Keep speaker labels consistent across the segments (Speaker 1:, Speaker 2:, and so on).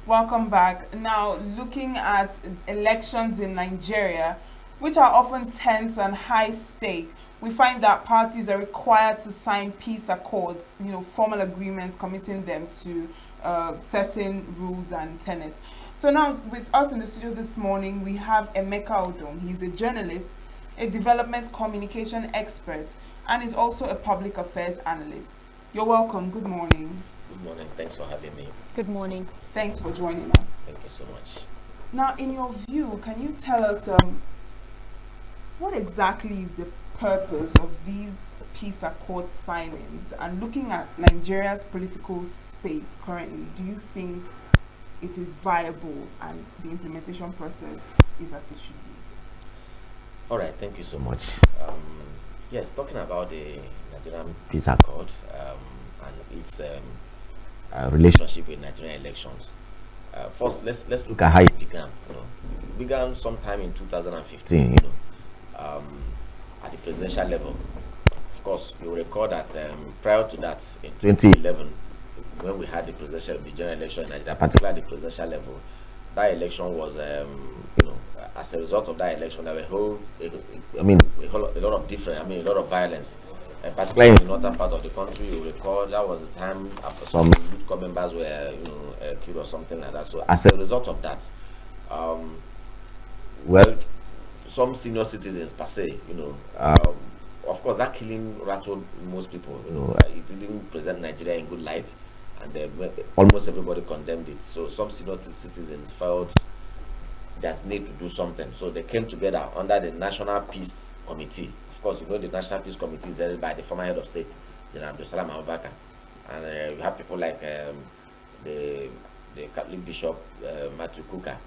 Speaker 1: Welcome back. Now, looking at elections in Nigeria, which are often tense and high stake, we find that parties are required to sign peace accords, formal agreements committing them to certain rules and tenets. So now, with us in the studio this morning, we have Emeka Odom. He's a journalist, a development communication expert, and is also a public affairs analyst. You're welcome. Good morning.
Speaker 2: Good morning. Thanks for having me.
Speaker 3: Good morning.
Speaker 1: Thanks for joining us.
Speaker 2: Thank you so much.
Speaker 1: Now, in your view, can you tell us what exactly is the purpose of these peace accord signings? And looking at Nigeria's political space currently, do you think it is viable and the implementation process is as it should be?
Speaker 2: All right. Thank you so much. Yes, talking about the Nigerian peace accord and its relationship with Nigerian elections. First, let's look at how it began. It began sometime in 2015. At the presidential level. Of course, you will recall that prior to that, in 2011, when we had the general election in Nigeria, particularly at the presidential level, that election was, as a result of that election, there were a lot of violence. Particularly in the northern part of the country, you recall that was the time after some youth corps members were, killed or something like that. So as a result of that, some senior citizens per se, of course, that killing rattled most people. It didn't present Nigeria in good light, and almost everybody condemned it. So some senior citizens felt there's need to do something. So they came together under the National Peace Committee. Of course, the National Peace Committee is led by the former head of state, General Abdulsalam Abubakar, and you have people like the Catholic Bishop Matthew Kuka.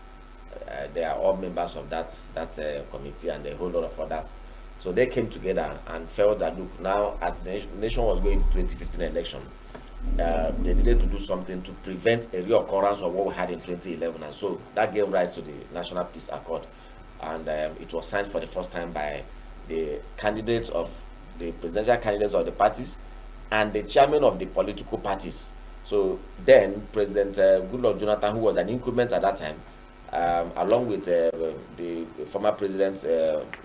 Speaker 2: They are all members of that committee and a whole lot of others. So they came together and felt that, look, now as the nation was going to 2015 election, they needed to do something to prevent a reoccurrence of what we had in 2011. And so that gave rise to the National Peace Accord. And it was signed for the first time by the presidential candidates of the parties and the chairman of the political parties. So then President Goodluck Jonathan, who was an incumbent at that time, along with the former president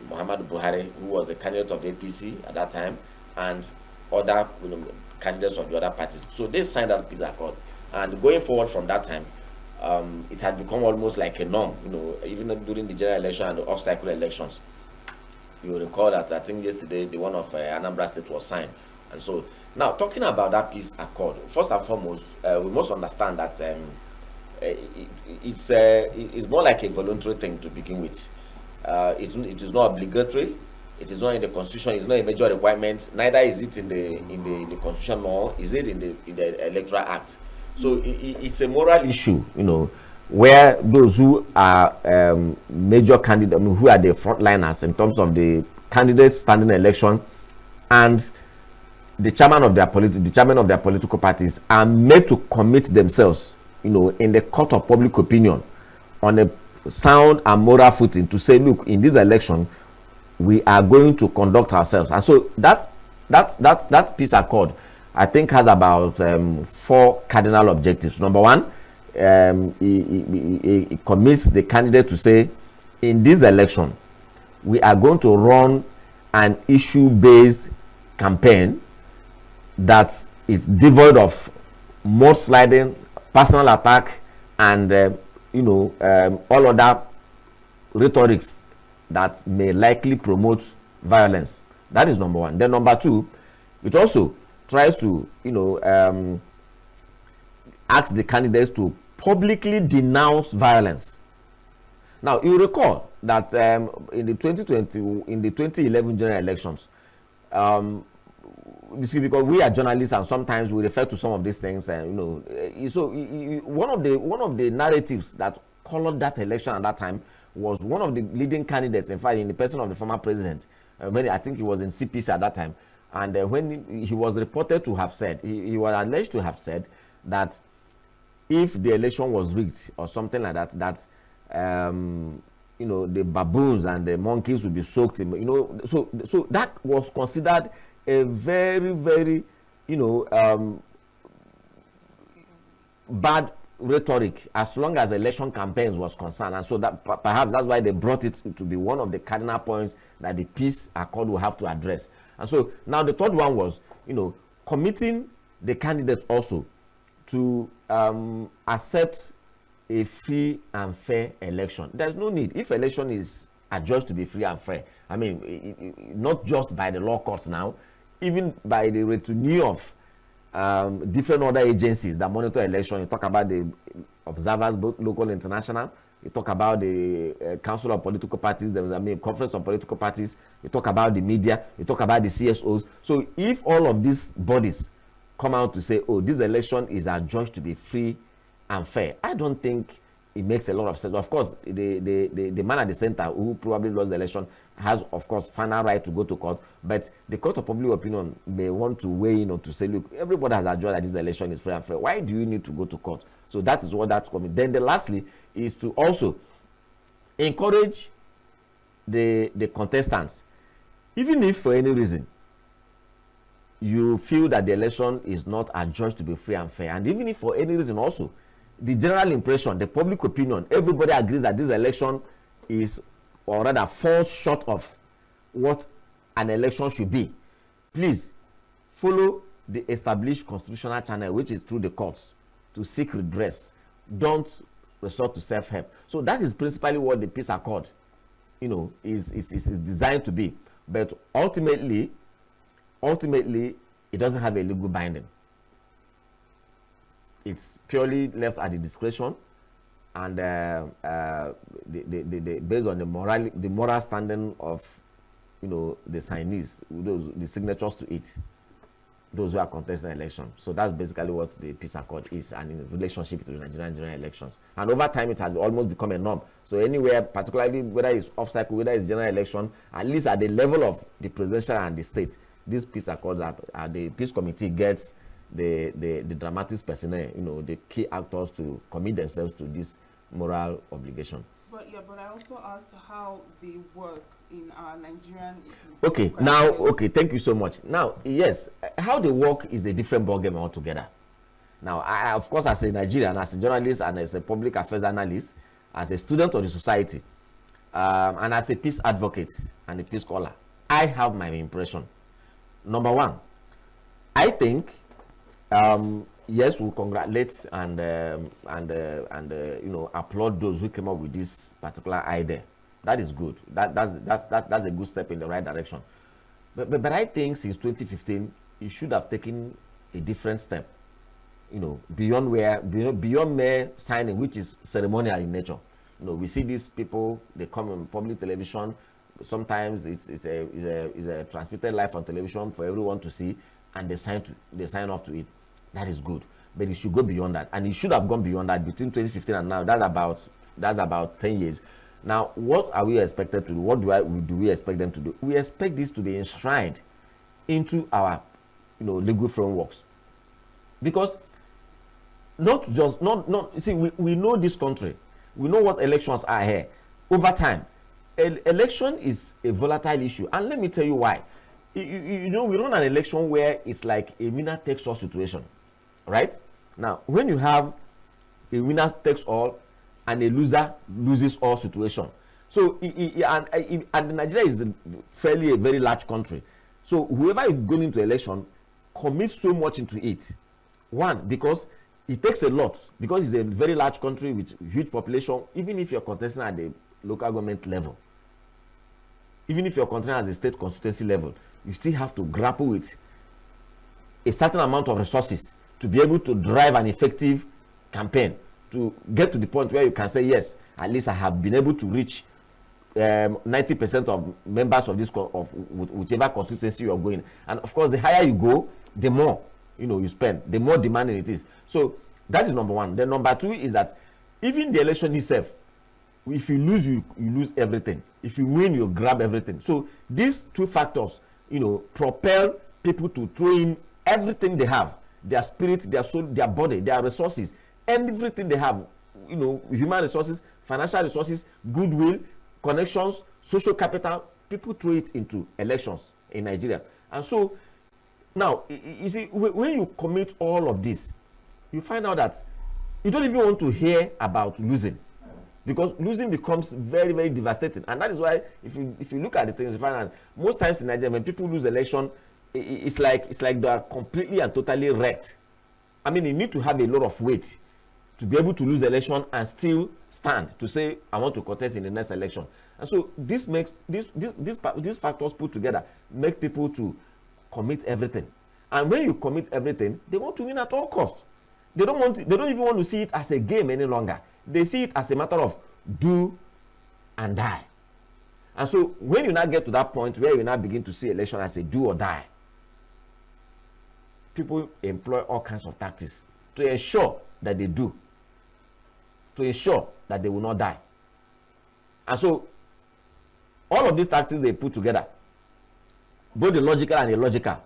Speaker 2: Muhammadu Buhari, who was a candidate of the APC at that time, and other candidates of the other parties. So they signed that peace accord, and going forward from that time, it had become almost like a norm. Even during the general election and the off-cycle elections, you will recall that I think yesterday the one of Anambra State was signed. And so now talking about that peace accord, first and foremost, we must understand that it's more like a voluntary thing to begin with. It is not obligatory. It is not in the constitution. It's not a major requirement. Neither is it in the constitution, nor is it in the electoral act. So it's a moral issue, where those who are major candidates, who are the frontliners in terms of the candidates standing election, and the chairman of their political parties are made to commit themselves, in the court of public opinion, on a sound and moral footing, to say, look, in this election, we are going to conduct ourselves. And so that peace accord, I think, has about 4 cardinal objectives. Number one, it commits the candidate to say, in this election, we are going to run an issue-based campaign that is devoid of mudsliding, personal attack, and all other rhetorics that may likely promote violence. That is number one. Then number two, it also tries to ask the candidates to publicly denounce violence. Now, you recall that in the 2011 general elections, because we are journalists and sometimes we refer to some of these things, and so one of the narratives that colored that election at that time was one of the leading candidates, in fact, in the person of the former president, when I think he was in CPC at that time, and when he was reported to have said, he was alleged to have said that if the election was rigged or something like that, that the baboons and the monkeys would be soaked in, so that was considered a very, very bad rhetoric as long as election campaigns was concerned, and so that perhaps that's why they brought it to be one of the cardinal points that the peace accord will have to address. And so now the third one was, committing the candidates also to accept a free and fair election. There's no need. If election is adjudged to be free and fair, I mean, not just by the law courts now, even by the retinue of different other agencies that monitor election. You talk about the observers, both local and international. You talk about the Council of Political Parties, Conference of Political Parties. You talk about the media. You talk about the CSOs. So if all of these bodies come out to say, oh, this election is adjudged to be free and fair, I don't think it makes a lot of sense. Of course, the man at the center who probably lost the election has, of course, final right to go to court. But the court of public opinion may want to weigh in to say, look, everybody has adjudged that this election is free and fair. Why do you need to go to court? So that is what that's coming. Then lastly is to also encourage the contestants, even if for any reason you feel that the election is not adjudged to be free and fair, and even if for any reason also the general impression, the public opinion, everybody agrees that this election is, or rather falls short of what an election should be, please follow the established constitutional channel, which is through the courts, to seek redress. Don't resort to self-help. So that is principally what the peace accord is designed to be. But ultimately it doesn't have a legal binding. It's purely left at the discretion and based on the moral standing of the signees, the signatures to it, those who are contesting election. So that's basically what the peace accord is, and in relationship to the Nigerian general elections. And over time it has almost become a norm. So anywhere, particularly whether it's off cycle, whether it's general election, at least at the level of the presidential and the state, these peace accords are the peace committee gets the dramatic personnel, the key actors, to commit themselves to this moral obligation.
Speaker 1: But I also asked how they work in our Nigerian.
Speaker 2: Okay, thank you so much. Now, yes, how they work is a different ballgame altogether. Now, I, of course, as a Nigerian, as a journalist, and as a public affairs analyst, as a student of the society, and as a peace advocate and a peace scholar, I have my impression. Number one, I think yes, we congratulate and applaud those who came up with this particular idea. That is good. That's a good step in the right direction. But I think since 2015, you should have taken a different step. Beyond mere signing, which is ceremonial in nature. We see these people, they come on public television. Sometimes it's a transmitted live on television for everyone to see, and they sign off to it. That is good, but it should go beyond that, and it should have gone beyond that between 2015 and now. That's about 10 years. Now, what are we expected to do? What do we expect them to do? We expect this to be enshrined into our legal frameworks, because we know this country, we know what elections are here. Over time, election is a volatile issue, and let me tell you why. We run an election where it's like a winner takes all situation, right? Now, when you have a winner takes all and a loser loses all situation, so and Nigeria is a very large country, so whoever is going into election commits so much into it. One, because it takes a lot, because it's a very large country with huge population. Even if you're contesting at the local government level, even if you're contesting at the state constituency level, you still have to grapple with a certain amount of resources to be able to drive an effective campaign, to get to the point where you can say, yes, at least I have been able to reach 90% of members of whichever constituency you are going. And of course, the higher you go, the more you spend, the more demanding it is. So that is number one. Then number two is that even the election itself, if you lose, you lose everything. If you win, you grab everything. So these two factors propel people to throw in everything they have, their spirit, their soul, their body, their resources, everything they have, human resources, financial resources, goodwill, connections, social capital. People throw it into elections in Nigeria. And so now, you see, when you commit all of this, you find out that You don't even want to hear about losing, because losing becomes very, very devastating. And that is why if you look at the things, you find that most times in Nigeria, when people lose election, it's like they are completely and totally wrecked. I mean, you need to have a lot of weight to be able to lose election and still stand to say, I want to contest in the next election. And so this makes these factors put together make people to commit everything. And when you commit everything, they want to win at all costs. They don't even want to see it as a game any longer. They see it as a matter of do and die. And so when you now get to that point where you now begin to see election as a do or die, people employ all kinds of tactics to ensure that they do, to ensure that they will not die. And so all of these tactics they put together, both the logical and illogical,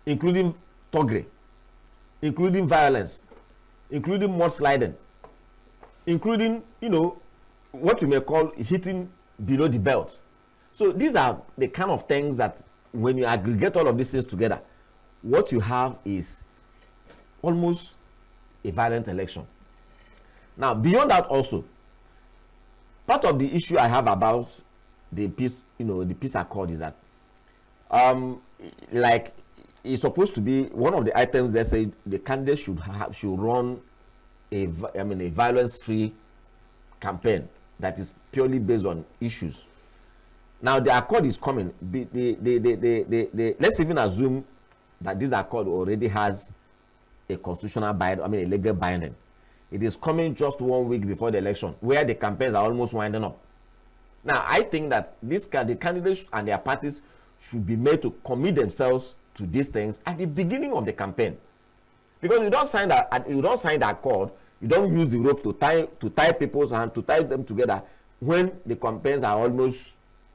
Speaker 2: including thuggery, including violence, including mudsliding, including, what you may call hitting below the belt. So these are the kind of things that when you aggregate all of these things together, what you have is almost a violent election. Now, beyond that also, part of the issue I have about the peace, the peace accord is that, like, it's supposed to be one of the items that say the candidate should run a violence-free campaign that is purely based on issues. Now the accord is coming. Let's even assume that this accord already has a constitutional a legal binding. It is coming just 1 week before the election, where the campaigns are almost winding up. Now I think that the candidates and their parties should be made to commit themselves to these things at the beginning of the campaign, because you don't sign the accord, you don't use the rope to tie people's hands, to tie them together when the campaigns are almost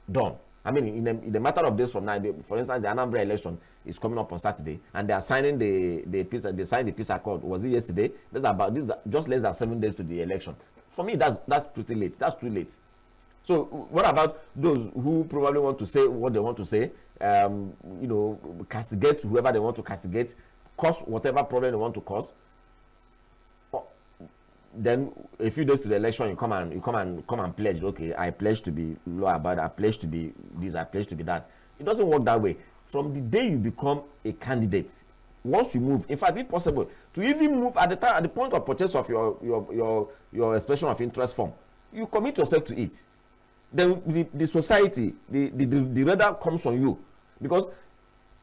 Speaker 2: done. I mean, in the matter of days from now, for instance, the Anambra election is coming up on Saturday, and they are signing the peace. They signed the peace accord. Was it yesterday? This is just less than 7 days to the election. For me, that's pretty late. That's too late. So what about those who probably want to say what they want to say? Castigate whoever they want to castigate, cause whatever problem they want to cause. Then a few days to the election, you come and pledge. Okay, I pledge to be law abiding. I pledge to be this. I pledge to be that. It doesn't work that way. From the day you become a candidate, once you move, in fact, if possible, to even move at the point of purchase of your expression of interest form, you commit yourself to it. Then the society, the radar comes on you, because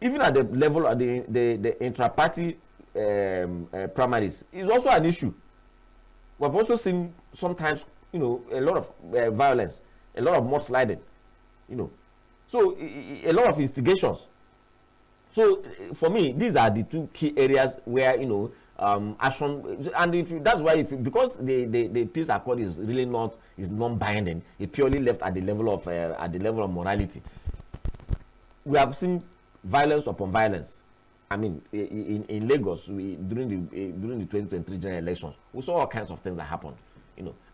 Speaker 2: even at the level of the intra-party primaries is also an issue. We've also seen sometimes, a lot of violence, a lot of mudsliding, so a lot of instigations. So for me, these are the two key areas where action, and because the peace accord is really non-binding, it purely left at the level of morality. We have seen violence upon violence. I mean, in Lagos, during the 2023 general elections, we saw all kinds of things that happened,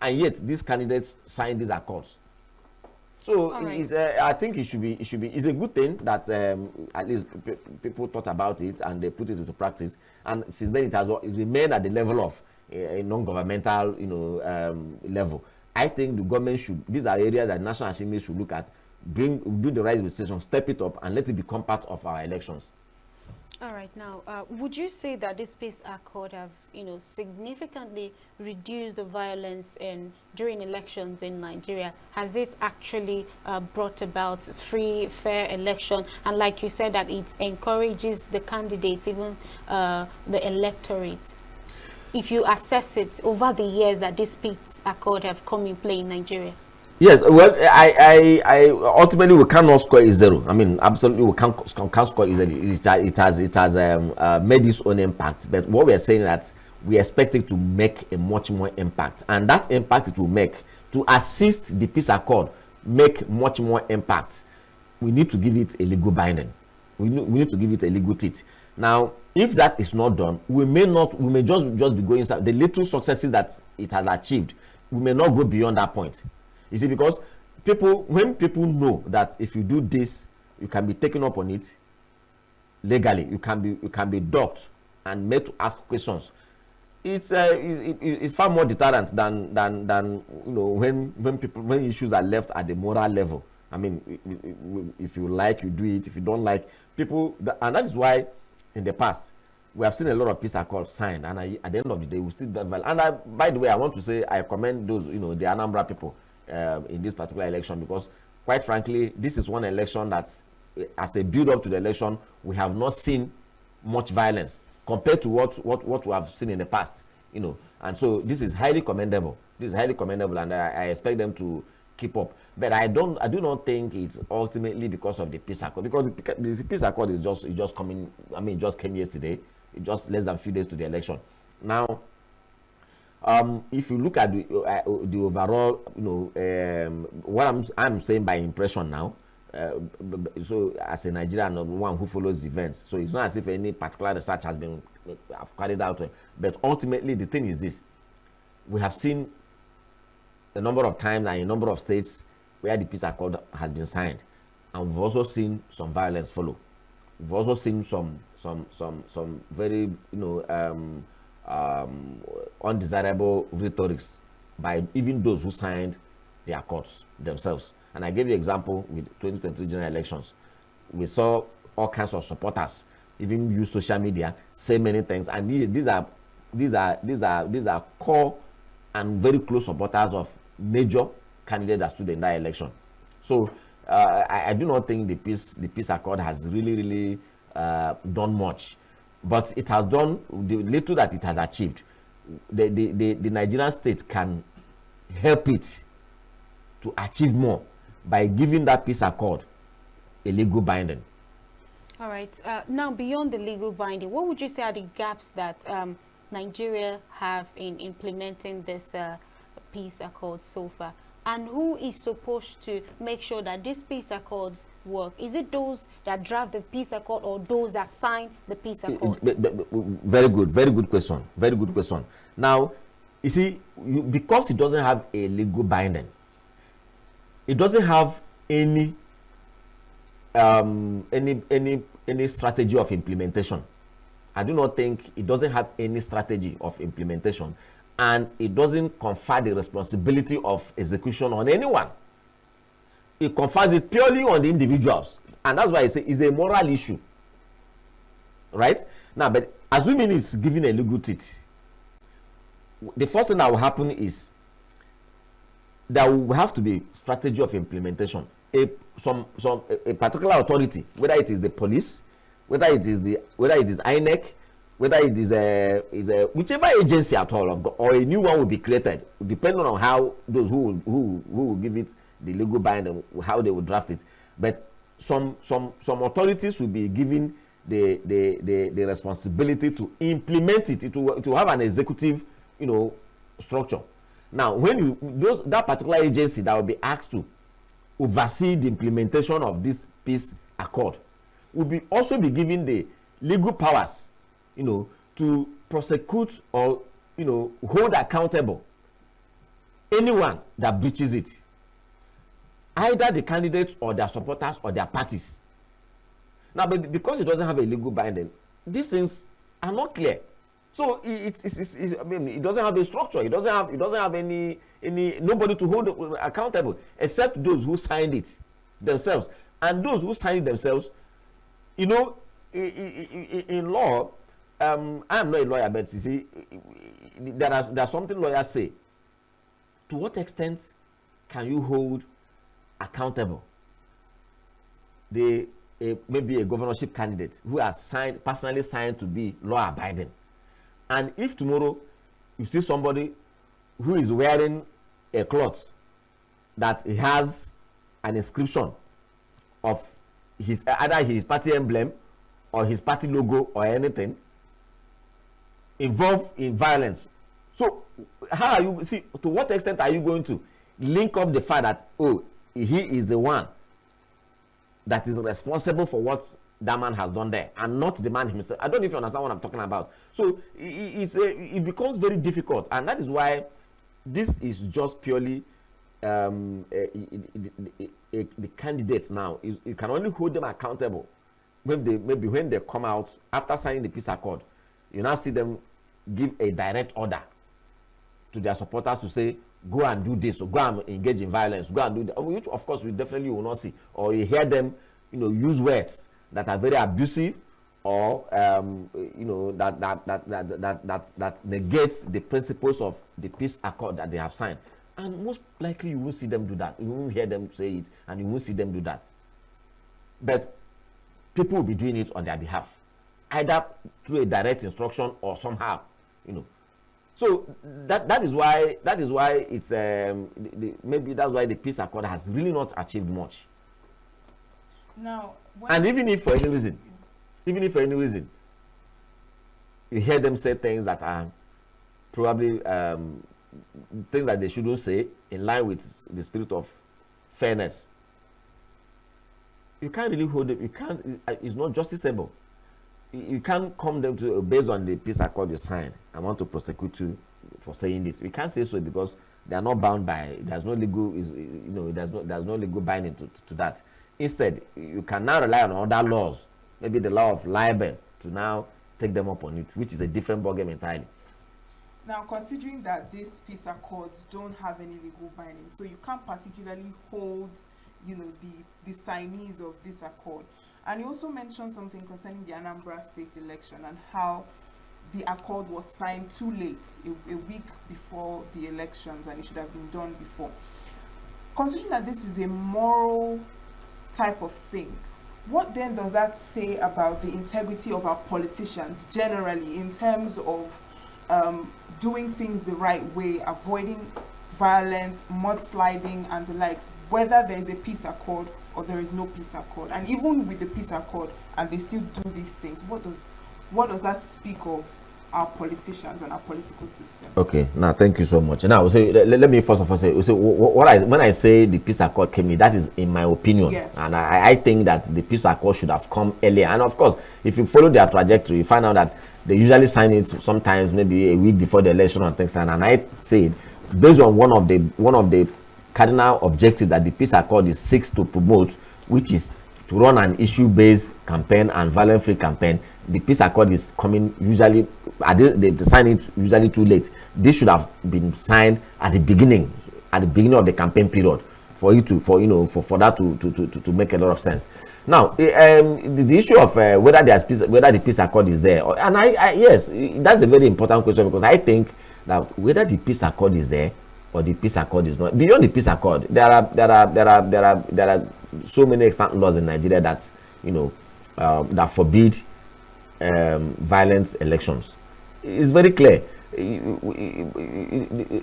Speaker 2: and yet these candidates signed these accords. So right. I think it's a good thing that at least people thought about it and they put it into practice. And since then, it has remained at the level of a non-governmental, level. I think the government these are areas that National Assembly should look at, do the right legislation, step it up, and let it become part of our elections.
Speaker 3: All right. Now, would you say that this peace accord have, significantly reduced the violence during elections in Nigeria? Has this actually brought about free, fair election? And like you said, that it encourages the candidates, even the electorate. If you assess it over the years that this peace accord have come in play in Nigeria.
Speaker 2: Yes, well, I ultimately we cannot score a zero. I mean, absolutely we can't score easily. It has made its own impact. But what we are saying that we expect it to make a much more impact, and that impact it will make to assist the peace accord make much more impact. We need to give it a legal binding. We need to give it a legal teeth. Now, if that is not done, we may just be going the little successes that it has achieved. We may not go beyond that point. You see, because when people know that if you do this, you can be taken up on it legally, you can be docked and made to ask questions. it's far more deterrent than when issues are left at the moral level. I mean, if you like, you do it. If you don't like, and that is why in the past we have seen a lot of peace accords signed, and at the end of the day we still that value. And by the way, I want to say I commend those, the Anambra people in this particular election, because quite frankly, this is one election that, as a build up to the election, we have not seen much violence compared to what we have seen in the past, and so this is highly commendable. And I expect them to keep up. But I do not think it's ultimately because of the peace accord, because the peace accord is just coming. I mean, it just came yesterday. It just less than a few days to the election. Now, if you look at the overall, what I'm saying by impression now. So as a Nigerian, one who follows events, so it's not as if any particular research has been carried out. But ultimately, the thing is this: we have seen a number of times and a number of states where the peace accord has been signed, and we've also seen some violence follow. We've also seen some very undesirable rhetorics by even those who signed the accords themselves. And I gave you an example with 2023 general elections. We saw all kinds of supporters even use social media, say many things, and these are core and very close supporters of major candidates that stood in that election. So I do not think the peace accord has really done much, but it has done the little that it has achieved. The Nigerian state can help it to achieve more by giving that peace accord a legal binding.
Speaker 3: All right. Now, beyond the legal binding, what would you say are the gaps that Nigeria have in implementing this peace accord so far? And who is supposed to make sure that these peace accords work? Is it those that draft the peace accord or those that sign the peace accord?
Speaker 2: Very good question. Now, you see, because it doesn't have a legal binding, it doesn't have any strategy of implementation. I do not think it doesn't have any strategy of implementation, and it doesn't confer the responsibility of execution on anyone. It confers it purely on the individuals, and that's why I say it's a moral issue, right? Now, but assuming it's given a legal teeth, the first thing that will happen is there will have to be strategy of implementation. A particular authority, whether it is the police, whether it is INEC, whether it is whichever agency at all, or a new one will be created, depending on how those who will give it the legal binding, how they will draft it. But some authorities will be given the responsibility to implement it. It will have an executive, structure. Now, when that particular agency that will be asked to oversee the implementation of this peace accord will also be given the legal powers, to prosecute or hold accountable anyone that breaches it, either the candidates or their supporters or their parties. Now, but because it doesn't have a legal binding, these things are not clear. So it doesn't have a structure. It doesn't have any nobody to hold accountable except those who signed it themselves. And those who signed it themselves, in law, I'm not a lawyer, but you see, there's something lawyers say. To what extent can you hold accountable maybe a governorship candidate who has personally signed to be law abiding? And if tomorrow you see somebody who is wearing a cloth that has an inscription of either his party emblem or his party logo or anything involved in violence, so how are you, to what extent are you going to link up the fact that he is the one that is responsible for what that man has done there and not the man himself? I don't know if you understand what I'm talking about. So it becomes very difficult, and that is why this is just purely the candidates now. You can only hold them accountable when they come out after signing the peace accord. You now see them
Speaker 4: give a direct order to their supporters to say, go and do this, or go and engage in violence, go and do that, which of course we definitely will not see. Or you hear them, use words that are very abusive, or that negates the principles of the peace accord that they have signed. And most likely you won't see them do that. You won't hear them say it, and you won't see them do that. But people will be doing it on their behalf, either through a direct instruction or somehow, So that is why it's maybe that's why the peace accord has really not achieved much.
Speaker 1: Now,
Speaker 4: and even if for any reason, you hear them say things that are probably things that they shouldn't say, in line with the spirit of fairness, you can't really hold it. You can't. It's not justiciable. You can't come them to based on the peace accord you signed. I want to prosecute you for saying this. We can't say so because they are not bound by. There's no legal. There's no legal binding to that. Instead, you can now rely on other laws, maybe the law of libel, to now take them up on it, which is a different ballgame entirely.
Speaker 1: Now, considering that these peace accords don't have any legal binding, so you can't particularly hold, the signees of this accord. And you also mentioned something concerning the Anambra State election and how the accord was signed too late, a week before the elections, and it should have been done before. Considering that this is a moral type of thing, what then does that say about the integrity of our politicians generally, in terms of doing things the right way, avoiding violence, mudsliding, and the likes, whether there is a peace accord or there is no peace accord? And even with the peace accord, and they still do these things, what does that speak of our politicians and our political system?
Speaker 4: Okay, now thank you so much. Now, so let me first of all say, when I say the peace accord came in, that is in my opinion.
Speaker 1: Yes.
Speaker 4: And I think that the peace accord should have come earlier. And of course, if you follow their trajectory, you find out that they usually sign it sometimes maybe a week before the election and things like that. And I said, based on one of the cardinal objectives that the peace accord seeks to promote, which is to run an issue-based campaign and violence-free campaign, the peace accord is coming usually, they sign it usually too late. This should have been signed at the beginning of the campaign period for that to make a lot of sense. Now, the issue of whether the peace accord is there, and yes, that's a very important question, because I think that whether the peace accord is there or the peace accord is not, beyond the peace accord, there are so many extant laws in Nigeria that that forbid violent elections. It's very clear.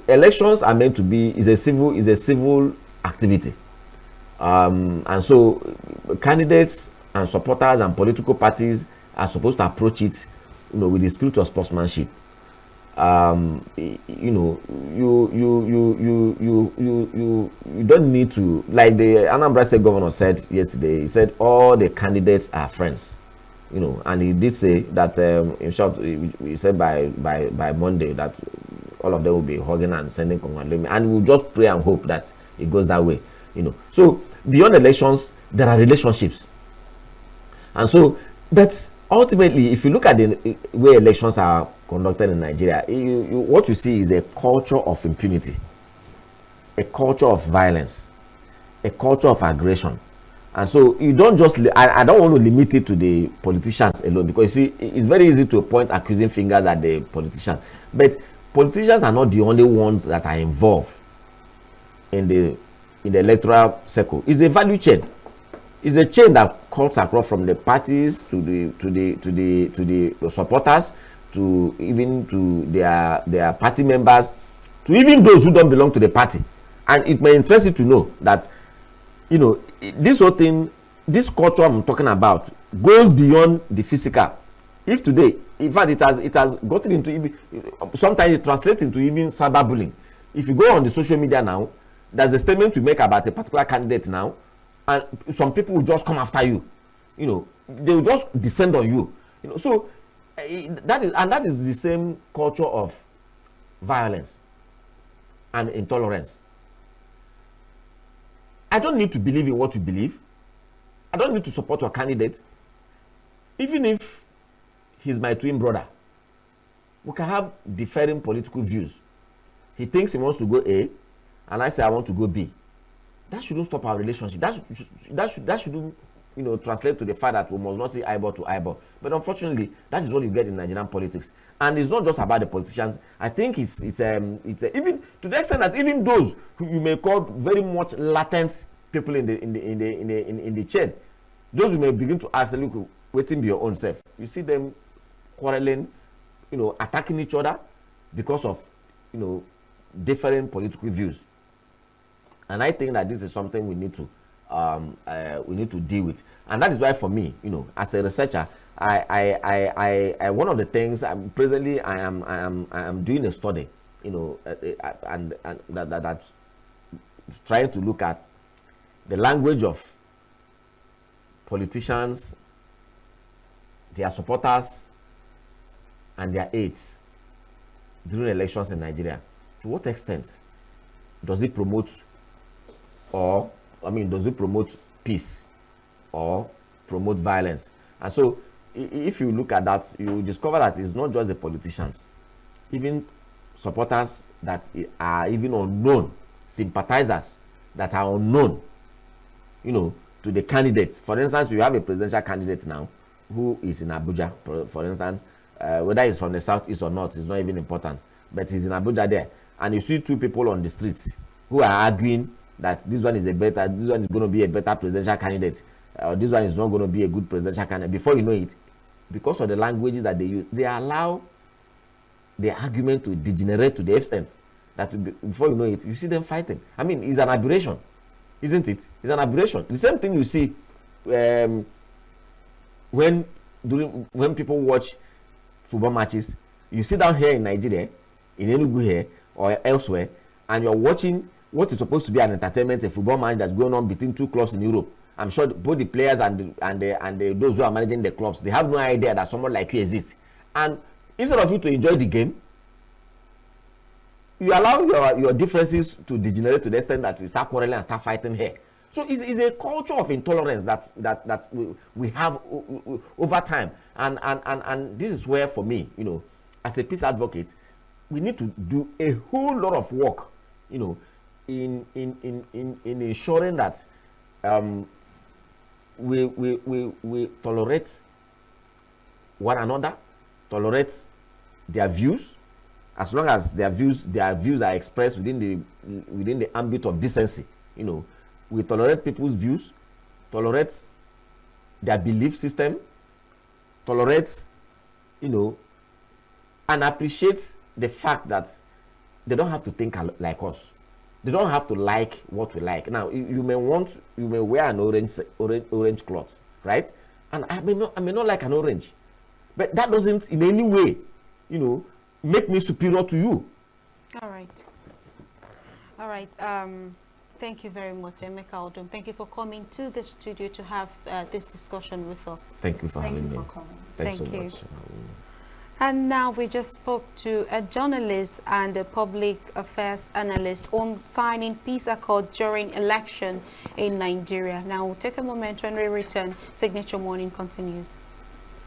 Speaker 4: Elections are meant to be is a civil activity, and so candidates and supporters and political parties are supposed to approach it, with the spirit of sportsmanship. You don't need to, like the Anambra State governor said yesterday. He said all the candidates are friends, and he did say that in short, he said by Monday that all of them will be hugging and sending congratulations, and we'll just pray and hope that it goes that way. So beyond elections, there are relationships, and so, but ultimately, if you look at the way elections are conducted in Nigeria, what you see is a culture of impunity, a culture of violence, a culture of aggression. And so you don't just, I don't want to limit it to the politicians alone, because you see, it's very easy to point accusing fingers at the politicians. But politicians are not the only ones that are involved in the electoral circle. It's a value chain. It's a chain that cuts across from the parties to the supporters, to even to their party members, to even those who don't belong to the party. And it may interest you to know that this whole thing, this culture I'm talking about, goes beyond the physical. If today, in fact, it has gotten into even, sometimes it translates into even cyberbullying. If you go on the social media now, there's a statement you make about a particular candidate now, and some people will just come after you. They will just descend on you. So that is the same culture of violence and intolerance. I don't need to believe in what you believe. I don't need to support your candidate, even if he's my twin brother. We can have differing political views. He thinks he wants to go A, and I say I want to go B. That shouldn't stop our relationship. That shouldn't, translate to the fact that we must not see eyeball to eyeball. But unfortunately, that is what you get in Nigerian politics. And it's not just about the politicians. I think it's even to the extent that even those who you may call very much latent people in the chain, those who may begin to ask, look, waiting be your own self. You see them quarreling, attacking each other because of different political views. And I think that this is something we need to deal with. And that is why, for me, as a researcher, I one of the things presently I am doing a study, and that's trying to look at the language of politicians, their supporters, and their aides during elections in Nigeria. To what extent does it promote, does it promote peace or promote violence? And so if you look at that, you discover that it's not just the politicians, even supporters that are even unknown, sympathizers that are unknown, to the candidates. For instance, you have a presidential candidate now who is in Abuja, for instance, whether he's from the southeast or not, it's not even important, but he's in Abuja there, and you see two people on the streets who are arguing that this one is going to be a better presidential candidate, or this one is not going to be a good presidential candidate. Before you know it, because of the languages that they use, they allow the argument to degenerate to the extent that before you know it, you see them fighting. I mean, it's an aberration, isn't it? It's an aberration. The same thing you see when people watch football matches. You sit down here in Nigeria, in Enugu here or elsewhere, and you're watching what is supposed to be an entertainment, a football match that's going on between two clubs in Europe. I'm sure both the players and those who are managing the clubs, they have no idea that someone like you exists. And instead of you to enjoy the game, you allow your differences to degenerate to the extent that we start quarreling and start fighting here. So it's a culture of intolerance that we have over time, and this is where, for me, as a peace advocate, we need to do a whole lot of work, in ensuring that we tolerate one another, tolerate their views, as long as their views are expressed within the ambit of decency. We tolerate people's views, tolerate their belief system, tolerate, and appreciate the fact that they don't have to think like us. They don't have to like what we like. Now, you may wear an orange cloth, right? And I may not like an orange, but that doesn't in any way, make me superior to you.
Speaker 3: All right. Thank you very much, Emeka Odom. Thank you for coming to the studio to have this discussion with us.
Speaker 4: Thank you for having me.
Speaker 1: Thank you for coming.
Speaker 4: Thanks so
Speaker 3: Thank you.
Speaker 4: much.
Speaker 3: And now we just spoke to a journalist and a public affairs analyst on signing peace accord during election in Nigeria. Now we'll take a moment. When we return, Signature Morning continues.